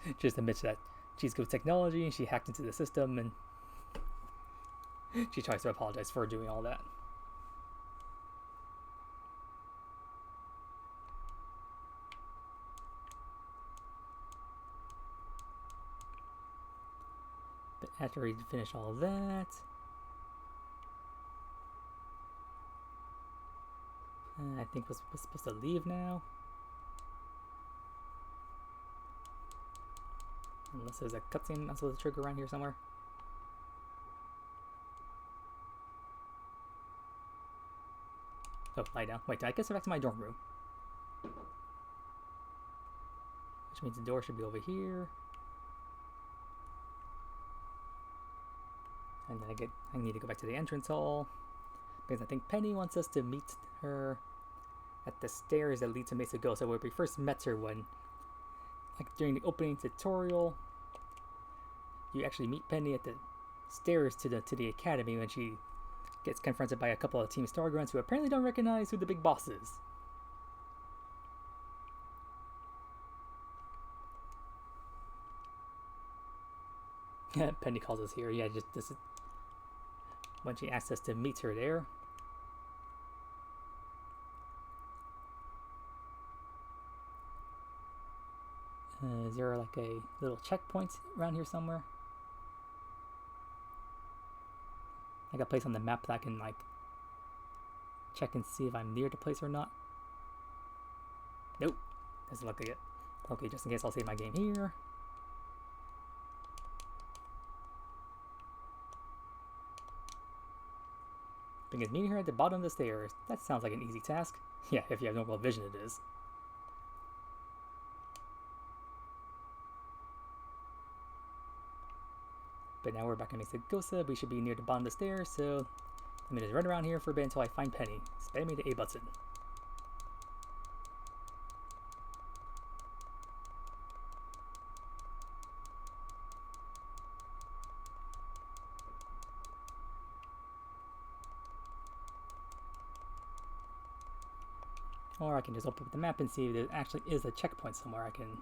she just admits that she's good with technology and she hacked into the system, and she tries to apologize for doing all that. But after we finish all that, I think we're supposed to leave now. Unless there's a cutscene I'm supposed to trigger around here somewhere. Oh, lie down. Wait, I guess back to my dorm room. Which means the door should be over here. And then I need to go back to the entrance hall. Because I think Penny wants us to meet her at the stairs that lead to Mesa Go. So where we first met her when, like during the opening tutorial, you actually meet Penny at the stairs to the academy when she gets confronted by a couple of Team Star grunts who apparently don't recognize who the big boss is. Penny calls us here. Yeah, just this is when she asks us to meet her there. Is there like a little checkpoint around here somewhere? Like a place on the map that I can like check and see if I'm near the place or not. Nope, doesn't look like it. Okay, just in case, I'll save my game here. Because meeting her at the bottom of the stairs, that sounds like an easy task. Yeah, if you have normal vision it is. But now we're back in Mesagosa. We should be near the bottom of the stairs, so let me just run around here for a bit until I find Penny. Spam me the A button. Or I can just open up the map and see if there actually is a checkpoint somewhere I can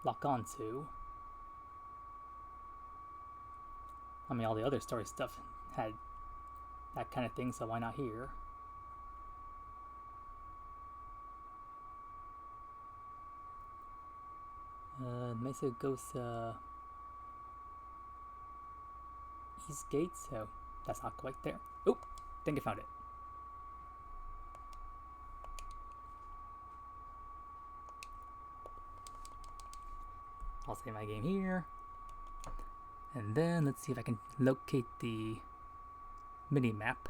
lock onto. I mean, all the other story stuff had that kind of thing, so why not here? Mesagosa East Gate, so that's not quite there. Oh, think I found it. I'll save my game here. And then let's see if I can locate the mini map.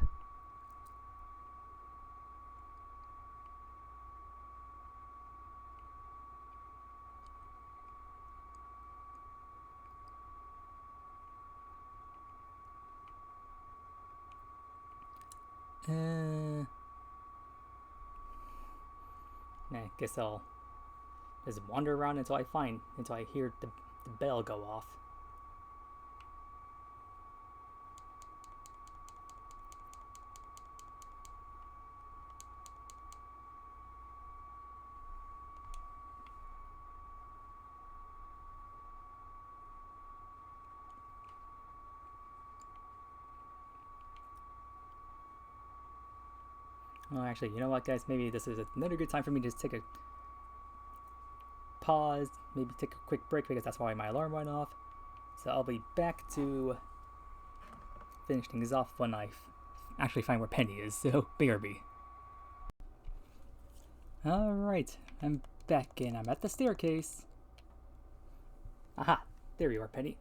I guess I'll just wander around until I hear the bell go off. Oh, actually, you know what, guys? Maybe this is another good time for me to just take a pause, maybe take a quick break because that's why my alarm went off. So I'll be back to finish things off when I actually find where Penny is. So BRB. Alright, I'm back and I'm at the staircase. Aha, there you are, Penny.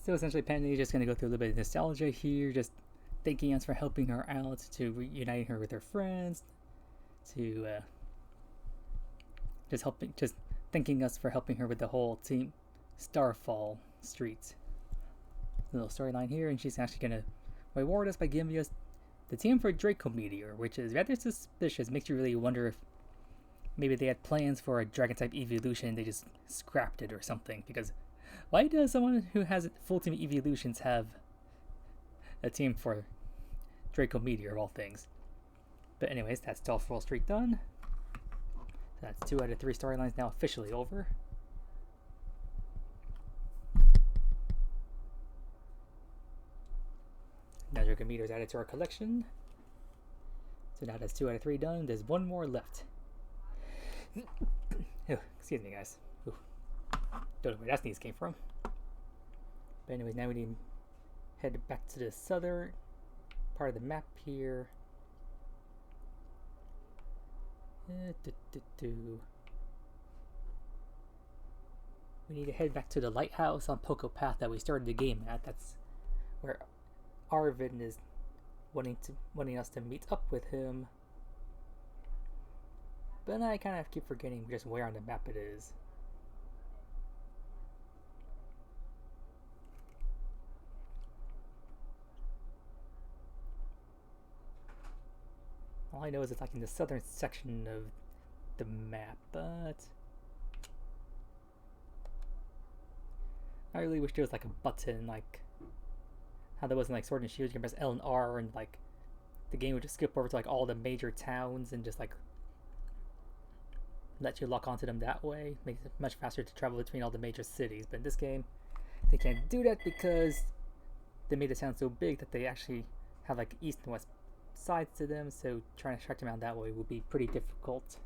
So essentially Penny is just going to go through a little bit of nostalgia here, just thanking us for helping her out, to reuniting her with her friends, to just thanking us for helping her with the whole Team Starfall street. Little storyline here, and she's actually going to reward us by giving us the Team for Draco Meteor, which is rather suspicious. Makes you really wonder if maybe they had plans for a Dragon-type evolution and they just scrapped it or something, because why does someone who has full team evolutions have a team for Draco Meteor of all things? But anyways, that's STARFALL streak done. So that's 2 out of 3 storylines now officially over. Now Draco Meteor is added to our collection. So now that's 2 out of 3 done. There's 1 more left. Oh, excuse me, guys. Ooh. Don't know where that sneeze came from. But anyways, now we need to head back to the southern part of the map here. We need to head back to the lighthouse on Poco Path that we started the game at. That's where Arvin is wanting us to meet up with him. But I kind of keep forgetting just where on the map it is. All I know is it's like in the southern section of the map, but I really wish there was like a button, like how there was in like Sword and Shield. You can press L and R, and like the game would just skip over to like all the major towns and just like let you lock onto them that way. Makes it much faster to travel between all the major cities. But in this game, they can't do that because they made it sound so big that they actually have like east and west sides to them, so trying to track them out that way would be pretty difficult.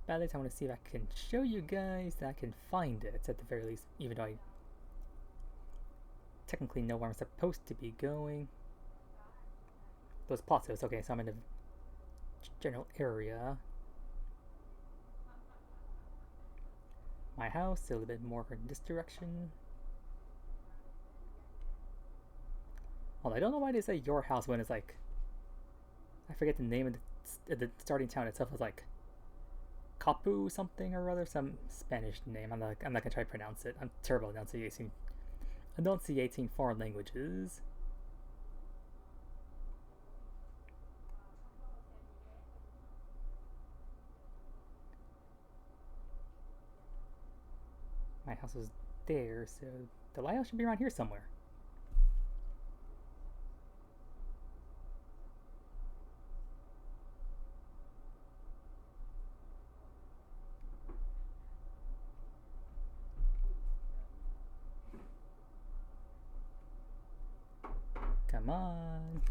But at least I want to see if I can show you guys that I can find it at the very least, even though I technically know where I'm supposed to be going. Those plateaus, okay, so I'm in the general area. My house, a little bit more in this direction. Although I don't know why they say your house when it's like, I forget the name of the starting town itself is like Capu something or other, some Spanish name. I'm not gonna try to pronounce it. I'm terrible at enunciating foreign languages. My house is there, so the lighthouse should be around here somewhere. Come on.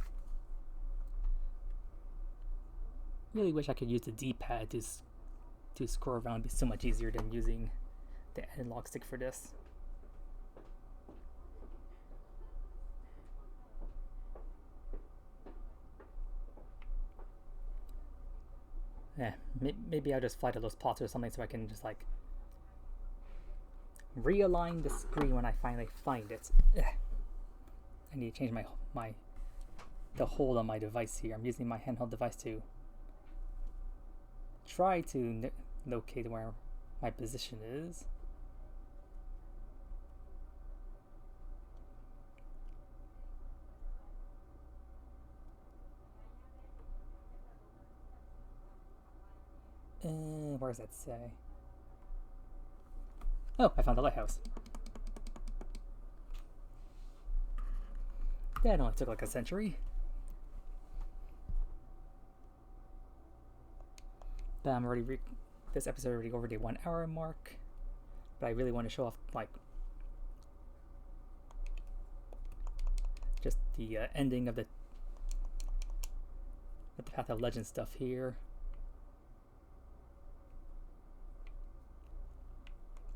Really wish I could use the D-pad to scroll around. It'd be so much easier than using the analog stick for this. Maybe I'll just fly to those plots or something so I can just like realign the screen when I finally find it. I need to change the hold on my device here. I'm using my handheld device to try to locate where my position is. Where does that say? Oh, I found the lighthouse. That only took like a century. But I'm already this episode already over the 1 hour mark. But I really want to show off like just the ending of the Path of Legend stuff here.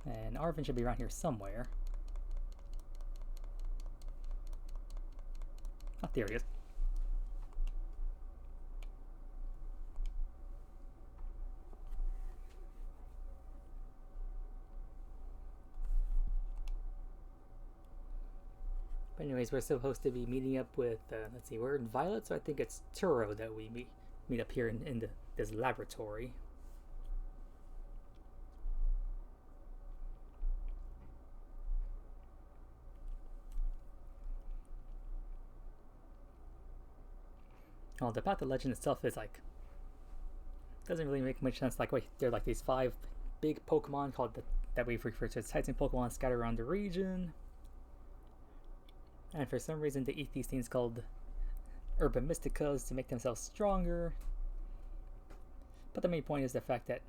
And Arvin should be around here somewhere. Oh, there he is. But anyways, we're supposed to be meeting up with, let's see, we're in Violet, so I think it's Turo that we meet up here in this laboratory. Oh, the Path of Legend itself is like, doesn't really make much sense. Like, wait, they're like these 5 big Pokemon called that we've referred to as Titan Pokemon scattered around the region. And for some reason, they eat these things called Herba Mysticas to make themselves stronger. But the main point is the fact that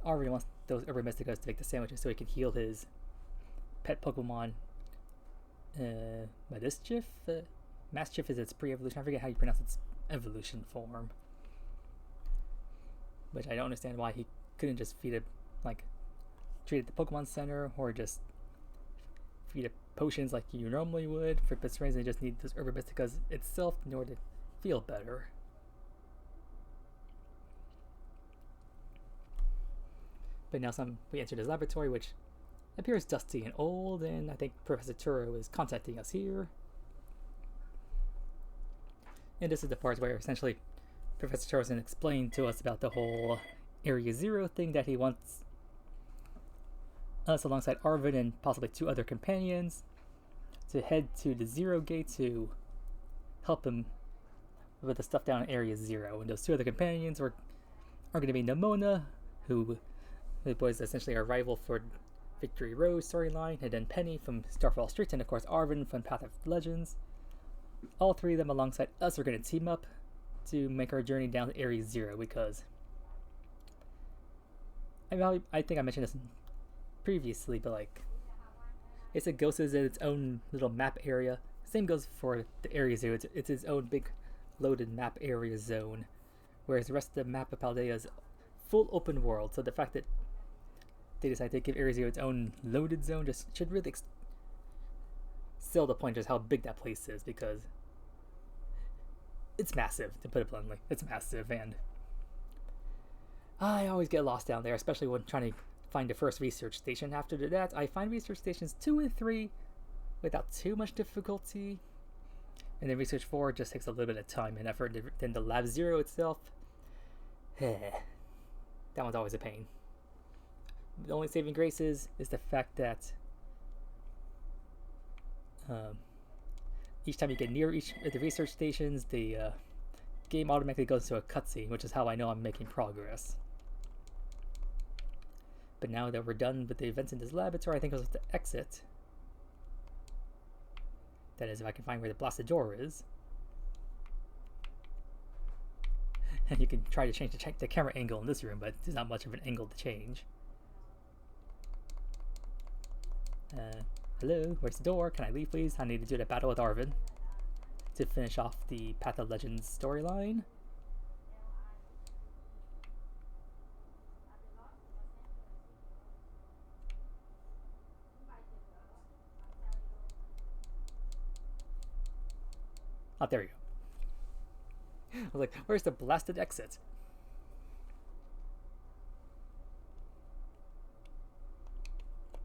Arvin wants those Herba Mysticas to make the sandwiches so he can heal his pet Pokemon, Mischief is its pre-evolution. I forget how you pronounce its evolution form. Which I don't understand why he couldn't just feed it, like, treat it at the Pokemon Center, or just feed it potions like you normally would. For some reason, they just need those Herba Mysticas itself in order to feel better. But now we entered his laboratory, which appears dusty and old, and I think Professor Turo is contacting us here. And this is the part where essentially Professor Turo is going to explain to us about the whole Area Zero thing that he wants us, alongside Arvin and possibly 2 other companions, to head to the Zero Gate to help him with the stuff down in Area Zero. And those 2 other companions are going to be Nimona, who was essentially our rival for Victory Road storyline, and then Penny from Starfall Streets, and of course Arvin from Path of Legends. All 3 of them alongside us are going to team up to make our journey down to Area Zero, because I think I mentioned this previously, but like, it's a Ghost is in its own little map area. Same goes for the Area Zero. It's its own big loaded map area zone, whereas the rest of the map of Paldea is full open world. So the fact that they decided to give Area Zero its own loaded zone just should really sell the point just how big that place is, because it's massive, to put it bluntly. It's massive, and I always get lost down there, especially when trying to find the first research station. After that, I find research stations 2 and 3 without too much difficulty, and then research 4 just takes a little bit of time and effort. Then the Lab Zero itself, that one's always a pain. The only saving grace is the fact that each time you get near each of the research stations, the game automatically goes to a cutscene, which is how I know I'm making progress. But now that we're done with the events in this laboratory, I think I'll have to exit. That is, if I can find where the blasted door is. And you can try to change the camera angle in this room, but there's not much of an angle to change. Hello, where's the door? Can I leave, please? I need to do the battle with Arvin to finish off the Path of Legends storyline. Oh, there you go. I was like, where's the blasted exit?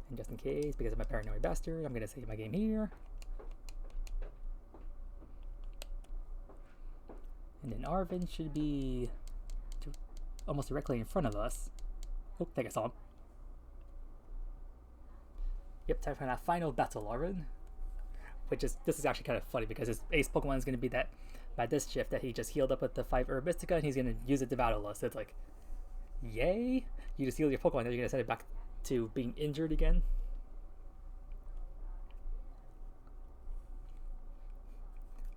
And just in case, because I'm a paranoid bastard, I'm going to save my game here. And then Arvin should be almost directly in front of us. Oh, I think I saw him. Yep, time for that final battle, Arvin. This is actually kind of funny, because his ace Pokemon is going to be that, by this shift, that he just healed up with the 5 Herb Mystica, and he's going to use it to battle us. So it's like, yay! You just healed your Pokemon, then you're going to send it back to being injured again.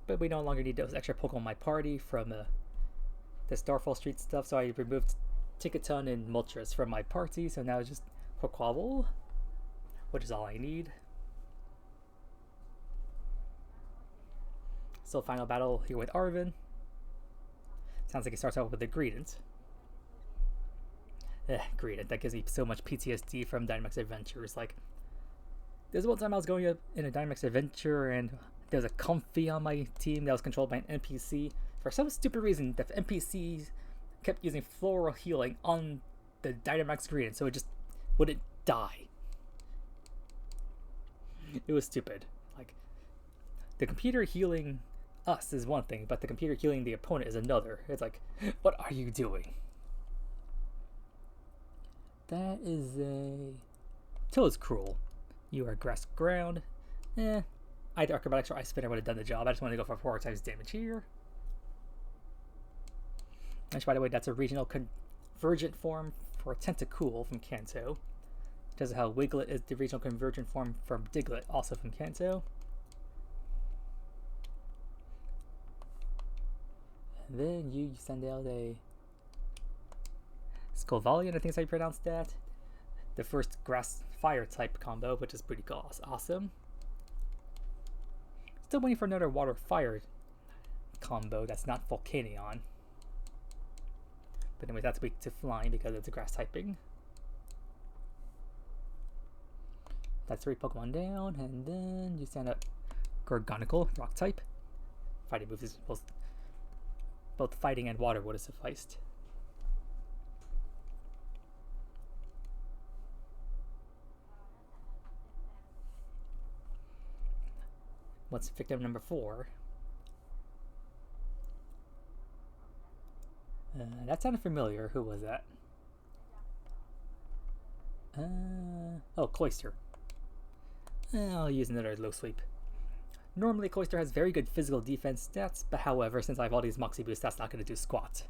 But we no longer need those extra Pokemon in my party from the Starfall Street stuff, so I removed Ticketon and Moltres from my party, so now it's just Quaquaval, which is all I need. So final battle here with Arvin. Sounds like it starts out with a Greedent. Greedent, that gives me so much PTSD from Dynamax Adventures. Like, there's one time I was going up in a Dynamax Adventure and there was a Comfy on my team that was controlled by an NPC. For some stupid reason, the NPC kept using Floral Healing on the Dynamax Greedent, so it just wouldn't die. It was stupid. Like, the computer healing us is one thing, but the computer healing the opponent is another. It's like, what are you doing? That is a Toedscruel. You are grass ground. Either Acrobatics or Ice Spinner would have done the job. I just want to go for 4 times damage here. Which, by the way, that's a regional convergent form for Tentacool from Kanto. Just how Wiglet is the regional convergent form from Diglett, also from Kanto. And then you send out a Scolvalian, I think is how you pronounce that. The first grass fire type combo, which is pretty awesome. Still waiting for another water fire combo that's not Volcanion. But anyway, that's weak to flying because it's a grass typing. That's 3 Pokemon down, and then you send up Gorgonicle, rock type. Fighting moves is both fighting and water would have sufficed. What's victim number 4? That sounded familiar. Who was that? Oh, Cloister. I'll use another low sweep. Normally, Cloister has very good physical defense stats, but however, since I have all these Moxie boosts, that's not going to do squat.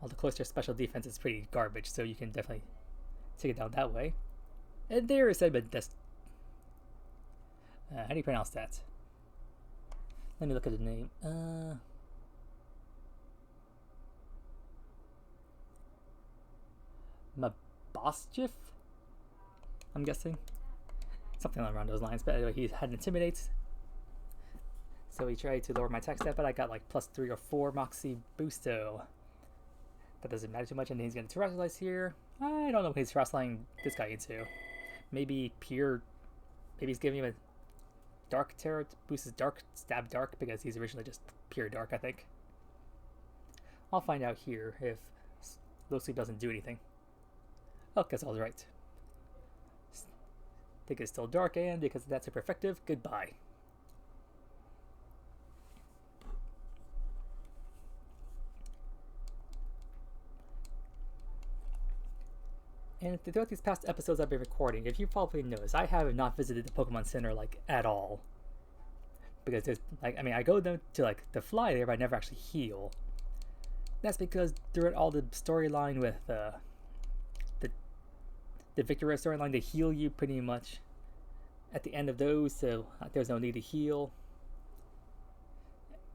All the Cloister special defense is pretty garbage, so you can definitely take it down that way. And there is Edmund Dest. How do you pronounce that? Let me look at the name. Mabosjif? I'm guessing. Something around those lines. But anyway, he had Intimidate. So he tried to lower my attack stat, but I got like +3 or 4 Moxie Boosto. That doesn't matter too much, and then he's going to Terrestrialize here. I don't know what he's Terrestrializing this guy into. Maybe pure... Maybe he's giving him a Dark Terror to boost his Dark, Stab Dark, because he's originally just pure Dark, I think. I'll find out here if Low Sleep doesn't do anything. Oh, guess I was right. I think it's still Dark, and because that's super effective, goodbye. And throughout these past episodes I've been recording, if you probably noticed, I have not visited the Pokemon Center like at all. Because there's like, I mean, I go down to like to fly there, but I never actually heal. That's because throughout all the storyline with the Victory storyline, they heal you pretty much at the end of those, so there's no need to heal.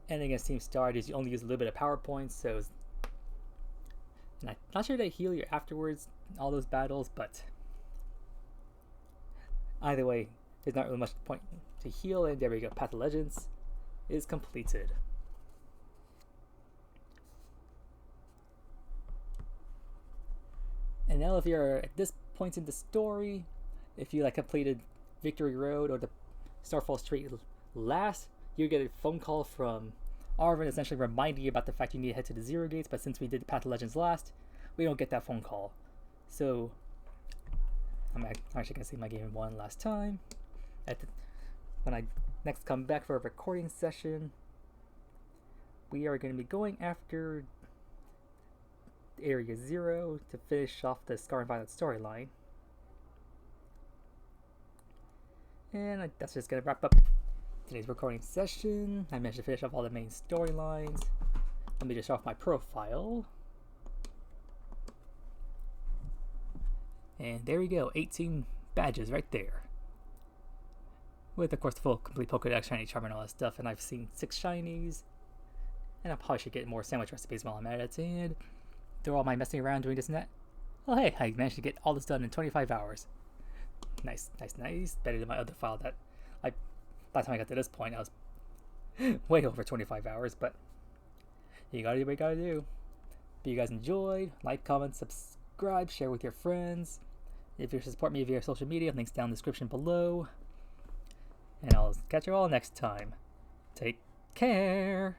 And against Team Star, you only use a little bit of power points, so. And I'm not sure they heal you afterwards, all those battles, but either way, there's not really much point to heal, and there we go, Path of Legends is completed. And now if you're at this point in the story, if you like completed Victory Road or the Starfall Street last, you get a phone call from Arvin essentially reminding you about the fact you need to head to the Zero Gates, but since we did the Path of Legends last, we don't get that phone call. So, I'm actually going to see my game one last time. When I next come back for a recording session, we are going to be going after Area 0 to finish off the Scar and Violet storyline. And that's just going to wrap up today's recording session. I managed to finish off all the main storylines. Let me just show off my profile. And there we go, 18 badges right there. With, of course, the full complete Pokédex, Shiny Charm, and all that stuff. And I've seen 6 Shinies. And I probably should get more sandwich recipes while I'm at it. And through all my messing around doing this and that, well, hey, I managed to get all this done in 25 hours. Nice, nice, nice. Better than my other file that by the time I got to this point, I was way over 25 hours, but you gotta do what you gotta do. If you guys enjoyed, like, comment, subscribe, share with your friends. If you support me via social media, links down in the description below. And I'll catch you all next time. Take care!